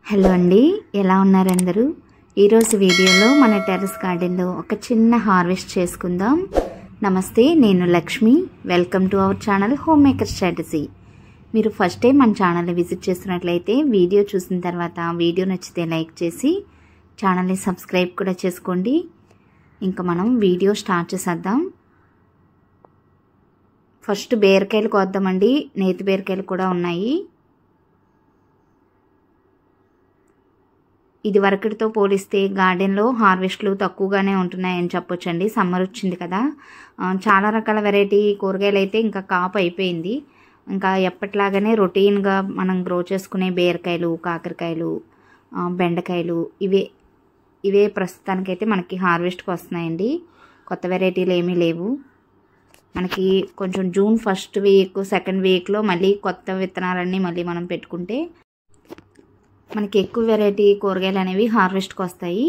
Hello అండి, ఎలా ఉన్నారు అందరూ? ఈరోజు వీడియోలో మన టెర్రస్ గార్డెన్లో ఒక చిన్న హార్వెస్ట్ చేసుకుందాం. నమస్తే, నేను Lakshmi. Welcome to our channel home maker strategy. మీరు ఫస్ట్ టైం మన ఛానల్ని విజిట్ చేస్తున్నట్లయితే వీడియో చూసిన తర్వాత వీడియో నచ్చితే లైక్ చేసి ఛానల్ని సబ్స్క్రైబ్ కూడా చేసుకోండి. ఇంకా మనం వీడియో స్టార్ట్ చేసేద్దాం. ఫస్ట్ బీరకాయలు కోద్దామండి. నేతి బీరకాయలు కూడా ఉన్నాయి. ఇది వరకటితో పోలిస్తే గార్డెన్లో హార్వెస్ట్లు తక్కువగానే ఉంటున్నాయని చెప్పొచ్చండి. సమ్మర్ వచ్చింది కదా, చాలా రకాల వెరైటీ కూరగాయలు అయితే ఇంకా కాపు అయిపోయింది. ఇంకా ఎప్పటిలాగానే రొటీన్గా మనం గ్రో చేసుకునే బీరకాయలు, కాకరకాయలు, బెండకాయలు ఇవే ప్రస్తుతానికైతే మనకి హార్వెస్ట్కి వస్తున్నాయండి. కొత్త వెరైటీలు ఏమీ లేవు. మనకి కొంచెం జూన్ ఫస్ట్ వీక్, సెకండ్ వీక్లో మళ్ళీ కొత్త విత్తనాలన్నీ మళ్ళీ మనం పెట్టుకుంటే మనకి ఎక్కువ వెరైటీ కూరగాయలు అనేవి హార్వెస్ట్కి వస్తాయి.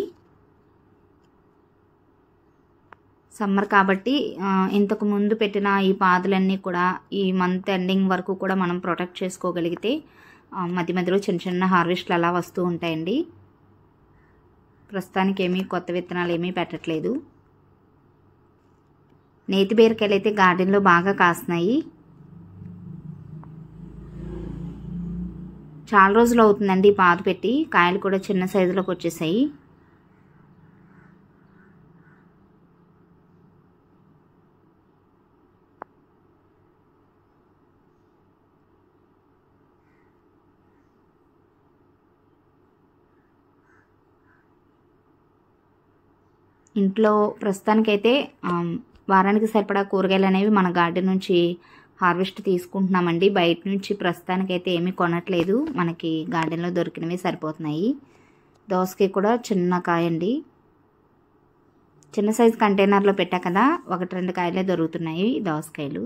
సమ్మర్ కాబట్టి ఇంతకు ముందు పెట్టిన ఈ పాదులన్నీ కూడా ఈ మంత్ ఎండింగ్ వరకు కూడా మనం ప్రొటెక్ట్ చేసుకోగలిగితే మధ్య మధ్యలో చిన్న చిన్న హార్వెస్ట్లు అలా వస్తూ ఉంటాయండి. ప్రస్తుతానికి ఏమీ కొత్త విత్తనాలు ఏమీ పెట్టట్లేదు. నేతి బీరకాయలు అయితే గార్డెన్లో బాగా కాస్తున్నాయి. చాలా రోజులు అవుతుందండి పాదు పెట్టి. కాయలు కూడా చిన్న సైజులోకి వచ్చేసాయి. ఇంట్లో ప్రస్తుతానికైతే వారానికి సరిపడా కూరగాయలు అనేవి మన గార్డెన్ నుంచి హార్వెస్ట్ తీసుకుంటున్నామండి. బయట నుంచి ప్రస్తుతానికైతే ఏమీ కొనట్లేదు. మనకి గార్డెన్లో దొరికినవి సరిపోతున్నాయి. దోసకాయ కూడా చిన్న కాయ అండి. చిన్న సైజు కంటైనర్లో పెట్టా కదా, 1-2 కాయలే దొరుకుతున్నాయి దోసకాయలు.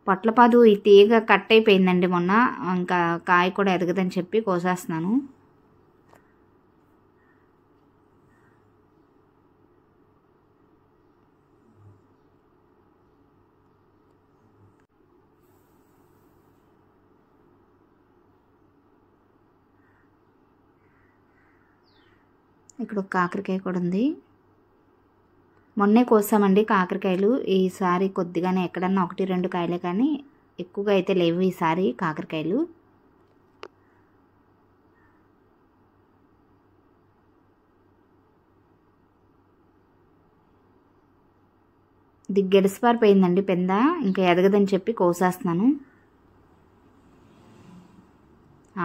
పొట్లపాదు ఈ తీగ కట్ అయిపోయిందండి మొన్న. ఇంకా కాయ కూడా ఎదగదని చెప్పి కోసేస్తున్నాను. ఇక్కడ ఒక కాకరకాయ కూడా ఉంది. మొన్నే కోసామండి కాకరకాయలు. ఈసారి కొద్దిగానే ఎక్కడన్నా 1-2 కాయలే కానీ ఎక్కువగా అయితే లేవు ఈసారి కాకరకాయలు. ఇది గెడసిపారిపోయిందండి పెంద. ఇంకా ఎదగదని చెప్పి కోసేస్తున్నాను.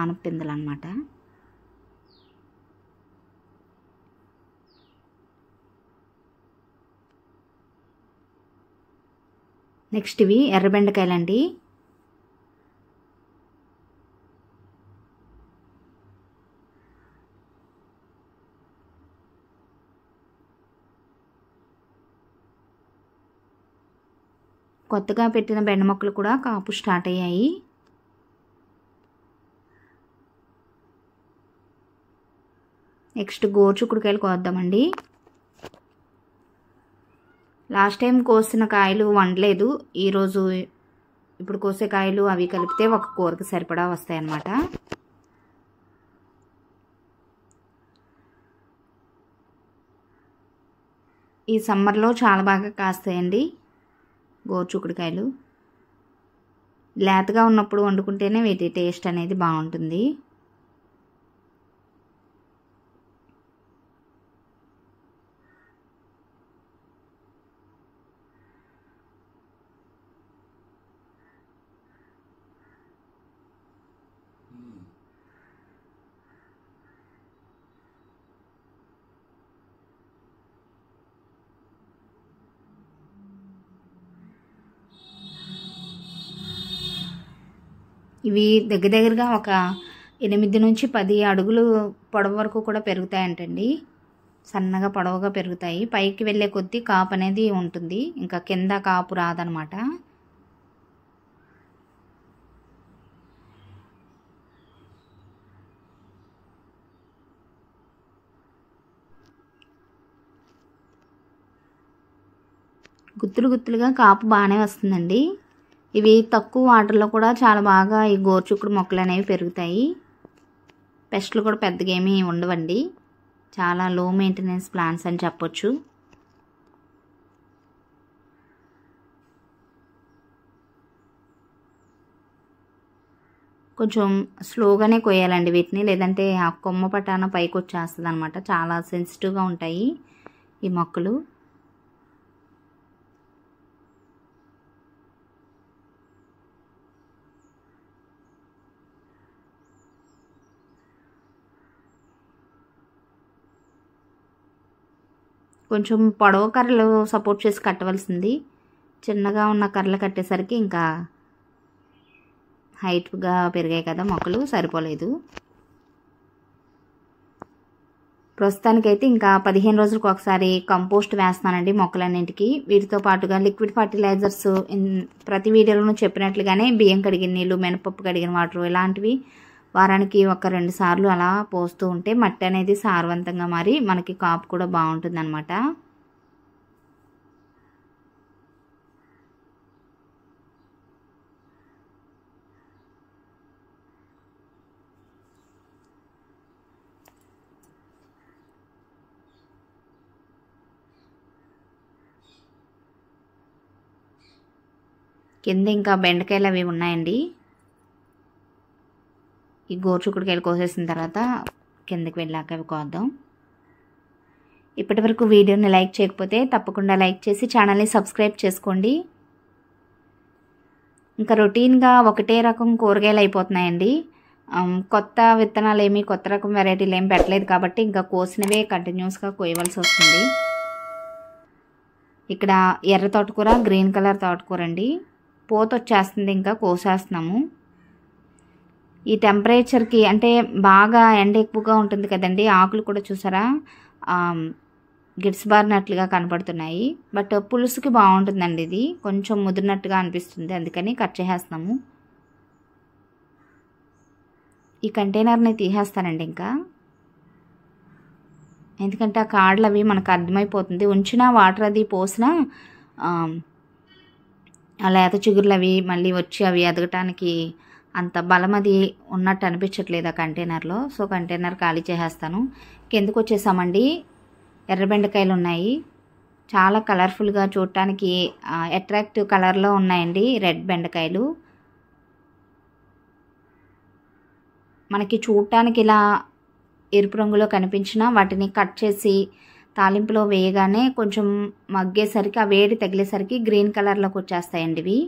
ఆనపిందలు అన్నమాట. నెక్స్ట్ ఇవి ఎర్రబెండకాయలండి. కొత్తగా పెట్టిన బెండ మొక్కలు కూడా కాపు స్టార్ట్ అయ్యాయి. నెక్స్ట్ గోరుచిక్కుడుకాయలు కోద్దామండి. లాస్ట్ టైం కోసిన కాయలు వండలేదు. ఈరోజు ఇప్పుడు కోసే కాయలు అవి కలిపితే ఒక కూరకు సరిపడా వస్తాయన్నమాట. ఈ సమ్మర్లో చాలా బాగా కాస్తాయండి గోరుచిక్కుడుకాయలు. లేతగా ఉన్నప్పుడు వండుకుంటేనే వీటి టేస్ట్ అనేది బాగుంటుంది. ఇవి దగ్గరగా ఒక 8 నుంచి 10 అడుగులు పొడవు వరకు కూడా పెరుగుతాయంటండి. సన్నగా పొడవుగా పెరుగుతాయి. పైకి వెళ్ళే కొద్దీ కాపు అనేది ఉంటుంది. ఇంకా కింద కాపు రాదనమాట. గుత్తులు గుత్తులుగా కాపు బాగానే వస్తుందండి. ఇవి తక్కువ వాటర్లో కూడా చాలా బాగా ఈ గోరుచిక్కుడు మొక్కలు అనేవి పెరుగుతాయి. పెస్ట్లు కూడా పెద్దగా ఏమీ ఉండవండి, చాలా లో మెయింటెనెన్స్ ప్లాంట్స్ అని చెప్పొచ్చు. కొంచెం స్లోగానే కొయ్యాలండి వీటిని, లేదంటే ఆ కొమ్మ పటాన పైకి వచ్చేస్తుంది అనమాట. చాలా సెన్సిటివ్గా ఉంటాయి ఈ మొక్కలు. కొంచెం పొడవు కర్రలు సపోర్ట్ చేసి కట్టవలసింది, చిన్నగా ఉన్న కర్రలు కట్టేసరికి ఇంకా హైట్గా పెరిగాయి కదా మొక్కలు, సరిపోలేదు. ప్రస్తుతానికైతే ఇంకా 15 రోజులకు ఒకసారి కంపోస్ట్ వేస్తున్నానండి మొక్కలన్నింటికి. వీటితో పాటుగా లిక్విడ్ ఫర్టిలైజర్స్ ప్రతి వీడియోలోనూ చెప్పినట్లుగానే బియ్యం కడిగిన నీళ్ళు, మినపప్పు కడిగిన వాటర్ ఇలాంటివి వారానికి 1-2 సార్లు అలా పోస్తూ ఉంటే మట్టి అనేది సారవంతంగా మారి మనకి కాపు కూడా బాగుంటుంది అన్నమాట. కింద ఇంకా బెండకాయలు అవి ఉన్నాయండి. ఈ గోరుచిక్కుడుకాయలు కోసేసిన తర్వాత కిందకి వెళ్ళాక అవి కోద్దాం. ఇప్పటి వరకు వీడియోని లైక్ చేయకపోతే తప్పకుండా లైక్ చేసి ఛానల్ని సబ్స్క్రైబ్ చేసుకోండి. ఇంకా రొటీన్గా ఒకటే రకం కూరగాయలు అయిపోతున్నాయండి. కొత్త విత్తనాలు ఏమి, కొత్త రకం వెరైటీలు ఏమి పెట్టలేదు కాబట్టి ఇంకా కోసినవే కంటిన్యూస్గా కోయవలసి వస్తుంది. ఇక్కడ ఎర్ర తోటకూర, గ్రీన్ కలర్ తోటకూర అండి. పోత వచ్చేస్తుంది, ఇంకా కోసేస్తున్నాము. ఈ టెంపరేచర్కి అంటే బాగా ఎండ ఎక్కువగా ఉంటుంది కదండి, ఆకులు కూడా చూసారా గిడ్స్బారినట్లుగా కనపడుతున్నాయి. బట్ పులుసుకి బాగుంటుందండి, ఇది కొంచెం ముదిరినట్టుగా అనిపిస్తుంది, అందుకని కట్ చేసేస్తున్నాము. ఈ కంటైనర్ని తీసేస్తానండి ఇంకా, ఎందుకంటే ఆ కాడలు అవి మనకు అర్థమైపోతుంది. ఉంచిన వాటర్ అది పోసినా ఆ లేత చిగురులు అవి మళ్ళీ వచ్చి అవి ఎదగటానికి అంత బలం అది ఉన్నట్టు అనిపించట్లేదు ఆ కంటైనర్లో. సో కంటైనర్ ఖాళీ చేసేస్తాను. కిందకు వచ్చేసామండి. ఎర్ర బెండకాయలు ఉన్నాయి, చాలా కలర్ఫుల్గా చూడటానికి అట్రాక్టివ్ కలర్లో ఉన్నాయండి రెడ్ బెండకాయలు. మనకి చూడటానికి ఇలా ఎరుపు రంగులో కనిపించిన వాటిని కట్ చేసి తాలింపులో వేయగానే కొంచెం మగ్గేసరికి ఆ వేడి తగిలేసరికి గ్రీన్ కలర్లోకి వచ్చేస్తాయండి ఇవి.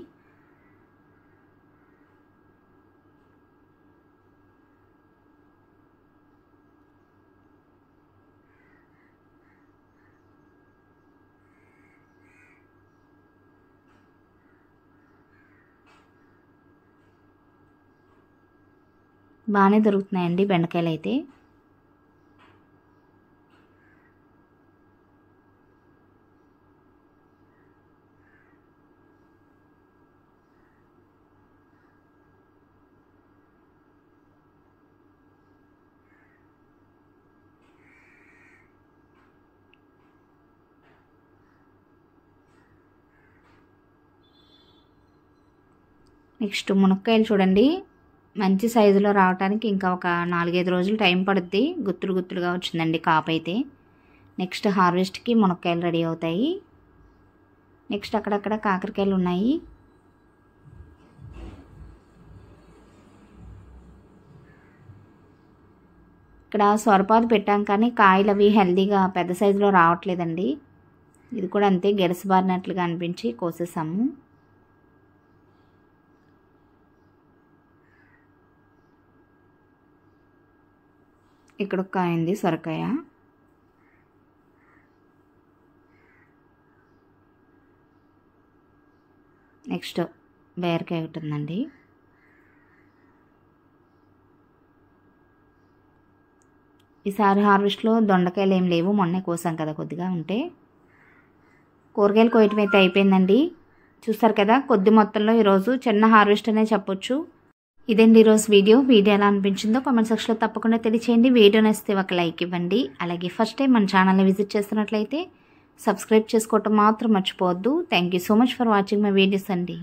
బాగానే దొరుకుతున్నాయండి బెండకాయలు అయితే. నెక్స్ట్ మునక్కాయలు చూడండి, మంచి సైజులో రావడానికి ఇంకా ఒక 4-5 రోజులు టైం పడుద్ది. గుత్తులు గుత్తులుగా వచ్చిందండి కాపు అయితే. నెక్స్ట్ హార్వెస్ట్కి మునక్కాయలు రెడీ అవుతాయి. నెక్స్ట్ అక్కడక్కడ కాకరకాయలు ఉన్నాయి. ఇక్కడ సొరపాదు పెట్టాం కానీ కాయలు అవి హెల్దీగా పెద్ద సైజులో రావట్లేదండి. ఇది కూడా అంతే, గెడసబారినట్లుగా అనిపించి కోసేసాము. ఇక్కడ ఒక కాయ ఉంది, సొరకాయ. నెక్స్ట్ బీరకాయ ఒకటి ఉందండి. ఈసారి హార్వెస్ట్లో దొండకాయలు ఏం లేవు, మొన్నే కోసాం కదా కొద్దిగా ఉంటే. కూరగాయలు కోయటం అయితే అయిపోయిందండి. చూస్తారు కదా కొద్ది మొత్తంలో ఈరోజు చిన్న హార్వెస్ట్ అనే చెప్పొచ్చు. ఇదండి ఈరోజు వీడియో ఎలా అనిపించిందో కామెంట్ సెక్షన్లో తప్పకుండా తెలియచేయండి. వీడియో నచ్చితే ఒక లైక్ ఇవ్వండి. అలాగే ఫస్ట్ టైం మన ఛానల్ని విజిట్ చేస్తున్నట్లయితే సబ్స్క్రైబ్ చేసుకోవటం మాత్రం మర్చిపోవద్దు. Thank you so much for watching my videos అండి.